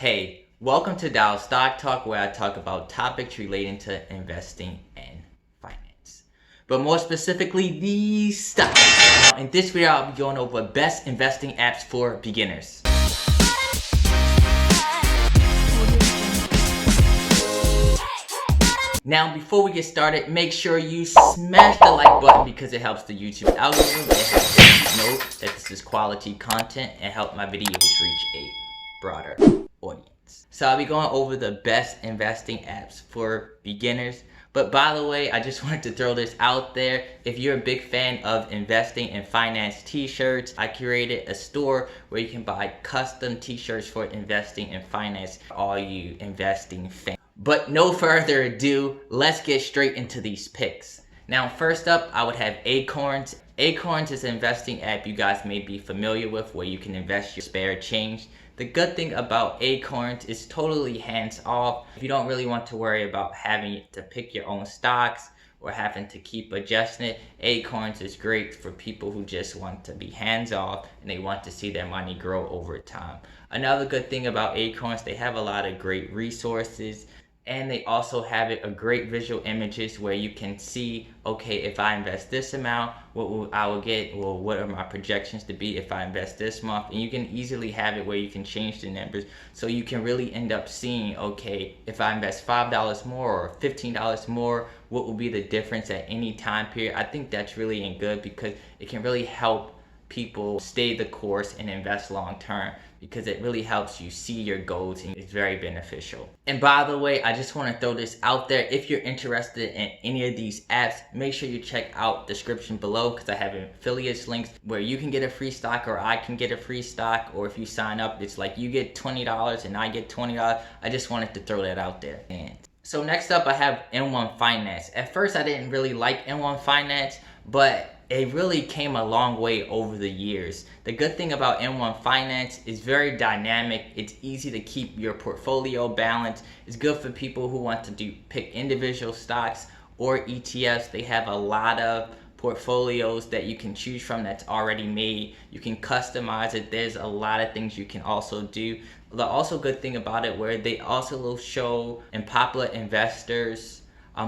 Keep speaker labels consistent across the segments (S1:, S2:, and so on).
S1: Hey, welcome to Dow Stock Talk, where I talk about topics relating to investing and finance. But more specifically, the stock market. In this video, I'll be going over best investing apps for beginners. Now, before we get started, make sure you smash the like button because it helps the YouTube algorithm. It helps YouTube know that this is quality content and help my videos reach a broader audience. So I'll be going over the best investing apps for beginners. But by the way, I just wanted to throw this out there. If you're a big fan of investing and finance t-shirts, I curated a store where you can buy custom t-shirts for investing and finance for all you investing fans. But no further ado, let's get straight into these picks. Now, first up, I would have Acorns. Acorns is an investing app you guys may be familiar with where you can invest your spare change. The good thing about Acorns is totally hands-off. If you don't really want to worry about having to pick your own stocks or having to keep adjusting it, Acorns is great for people who just want to be hands-off and they want to see their money grow over time. Another good thing about Acorns, they have a lot of great resources. And they also have a great visual images where you can see, okay, if I invest this amount, I will get, well, what are my projections to be if I invest this month? And you can easily have it where you can change the numbers. So you can really end up seeing, okay, if I invest $5 more or $15 more, what will be the difference at any time period? I think that's really good because it can really help people stay the course and invest long term, because it really helps you see your goals and it's very beneficial. And by the way, I just want to throw this out there. If you're interested in any of these apps, make sure you check out the description below because I have affiliates links where you can get a free stock or I can get a free stock, or if you sign up, it's like you get $20 and I get $20. I just wanted to throw that out there. And so next up, I have N1 Finance. At first, I didn't really like N1 Finance, but it really came a long way over the years. The good thing about N1 Finance is very dynamic. It's easy to keep your portfolio balanced. It's good for people who want to pick individual stocks or ETFs. They have a lot of portfolios that you can choose from that's already made. You can customize it. There's a lot of things you can also do. The also good thing about it where they also will show in popular investors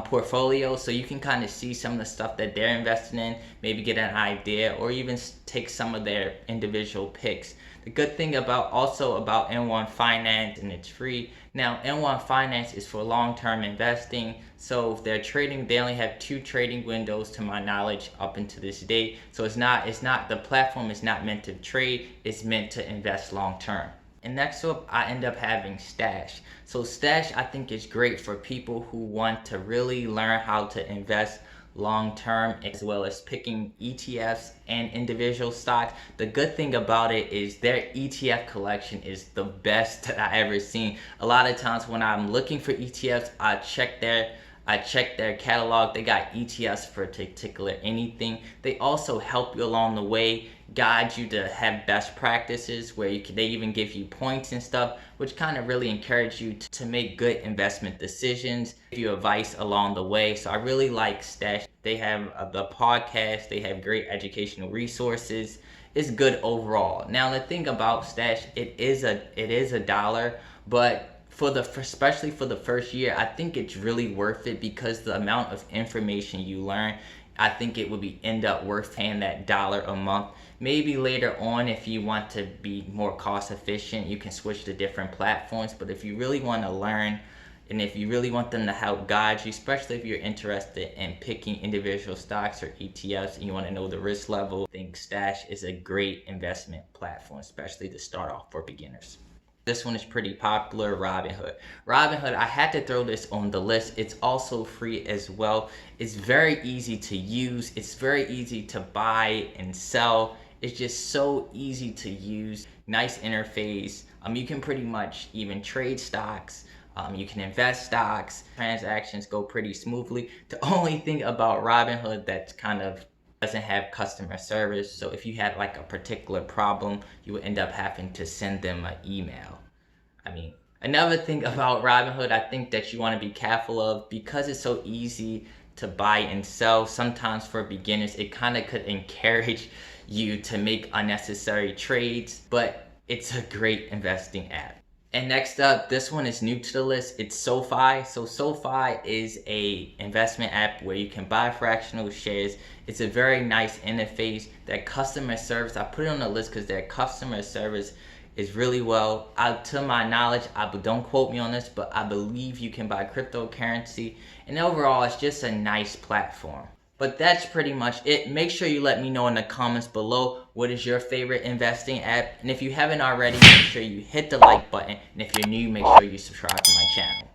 S1: portfolio, so you can kind of see some of the stuff that they're investing in, maybe get an idea or even take some of their individual picks. The good thing about N1 Finance, and it's free. Now, N1 Finance is for long-term investing. So if they're trading, they only have 2 trading windows to my knowledge up until this day. So the platform is not meant to trade, it's meant to invest long-term. And next up, I end up having Stash. So Stash, I think, is great for people who want to really learn how to invest long-term, as well as picking ETFs and individual stocks. The good thing about it is their ETF collection is the best that I ever seen. A lot of times when I'm looking for ETFs, I check their catalog. They got ETFs for particular anything. They also help you along the way, guide you to have best practices where they even give you points and stuff, which kind of really encourage you to make good investment decisions, give you advice along the way. So I really like Stash. They have the podcast, they have great educational resources. It's good overall. Now the thing about Stash, it is a dollar, but especially for the first year, I think it's really worth it because the amount of information you learn, I think it would end up worth paying that $1 a month. Maybe later on, if you want to be more cost efficient, you can switch to different platforms. But if you really want to learn, and if you really want them to help guide you, especially if you're interested in picking individual stocks or ETFs and you want to know the risk level, I think Stash is a great investment platform, especially to start off for beginners. This one is pretty popular, Robinhood. Robinhood, I had to throw this on the list. It's also free as well. It's very easy to use. It's very easy to buy and sell. It's just so easy to use. Nice interface. You can pretty much even trade stocks. You can invest stocks. Transactions go pretty smoothly. The only thing about Robinhood that's kind of doesn't have customer service, so if you had like a particular problem, you would end up having to send them an email. Another thing about Robinhood I think that you want to be careful of, because it's so easy to buy and sell, sometimes for beginners it kind of could encourage you to make unnecessary trades, but it's a great investing app. And next up, this one is new to the list. It's SoFi. So SoFi is a investment app where you can buy fractional shares. It's a very nice interface. Their customer service, I put it on the list because their customer service is really well. To my knowledge, don't quote me on this, but I believe you can buy cryptocurrency. And overall, it's just a nice platform. But that's pretty much it. Make sure you let me know in the comments below what is your favorite investing app. And if you haven't already, make sure you hit the like button. And if you're new, make sure you subscribe to my channel.